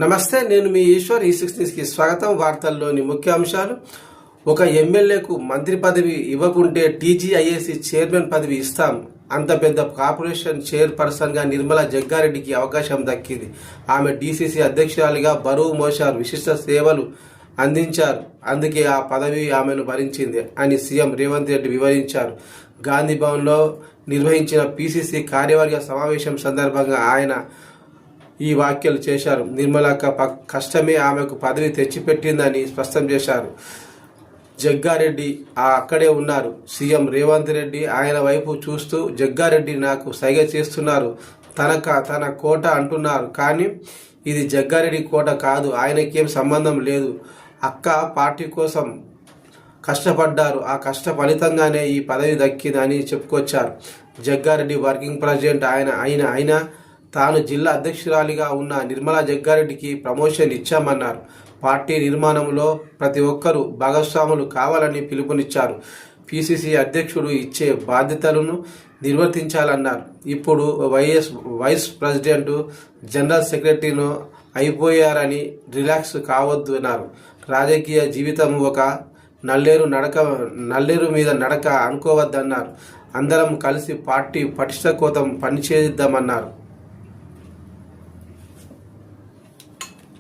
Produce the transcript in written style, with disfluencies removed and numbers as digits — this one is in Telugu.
నమస్తే, నేను మీ ఈశ్వర్. ఈ6 న్యూస్కి స్వాగతం. వార్తల్లోని ముఖ్యాంశాలు. ఒక ఎమ్మెల్యేకు మంత్రి పదవి ఇవ్వకుంటే టీజీఐఏసీ చైర్మన్ పదవి ఇస్తాం. అంత పెద్ద కార్పొరేషన్ చైర్పర్సన్గా నిర్మలా జగ్గారెడ్డికి అవకాశం దక్కింది. ఆమె డీసీసీ అధ్యక్షురాలిగా బరువు మోశారు, విశిష్ట సేవలు అందించారు. అందుకే ఆ పదవి ఆమెను భరించింది అని సీఎం రేవంత్ రెడ్డి వివరించారు. గాంధీ భవన్లో నిర్వహించిన పీసీసీ కార్యవర్గ సమావేశం సందర్భంగా ఆయన ఈ వ్యాఖ్యలు చేశారు. నిర్మలక్క కష్టమే ఆమెకు పదవి తెచ్చిపెట్టిందని స్పష్టం చేశారు. జగ్గారెడ్డి అక్కడే ఉన్నారు. సీఎం రేవంత్ రెడ్డి ఆయన వైపు చూస్తూ జగ్గారెడ్డి నాకు సైగ చేస్తున్నారు, తన కోట అంటున్నారు. కానీ ఇది జగ్గారెడ్డి కోట కాదు, ఆయనకేం సంబంధం లేదు. అక్క పార్టీ కోసం కష్టపడ్డారు, ఆ కష్ట ఫలితంగానే ఈ పదవి దక్కిందని చెప్పుకొచ్చారు. జగ్గారెడ్డి వర్కింగ్ ప్రెసిడెంట్ అయినా తాను జిల్లా అధ్యక్షురాలిగా ఉన్న నిర్మలా జగ్గారెడ్డికి ప్రమోషన్ ఇచ్చామన్నారు. పార్టీ నిర్మాణంలో ప్రతి ఒక్కరూ భాగస్వాములు కావాలని పిలుపునిచ్చారు. పీసీసీ అధ్యక్షుడు ఇచ్చే బాధ్యతలను నిర్వర్తించాలన్నారు. ఇప్పుడు వైస్ ప్రెసిడెంట్, జనరల్ సెక్రటరీను అయిపోయారని రిలాక్స్ కావద్దు అన్నారు. రాజకీయ జీవితం ఒక నల్లేరు మీద నడక అనుకోవద్దన్నారు. అందరం కలిసి పార్టీ పటిష్ట కోసం పనిచేద్దామన్నారు.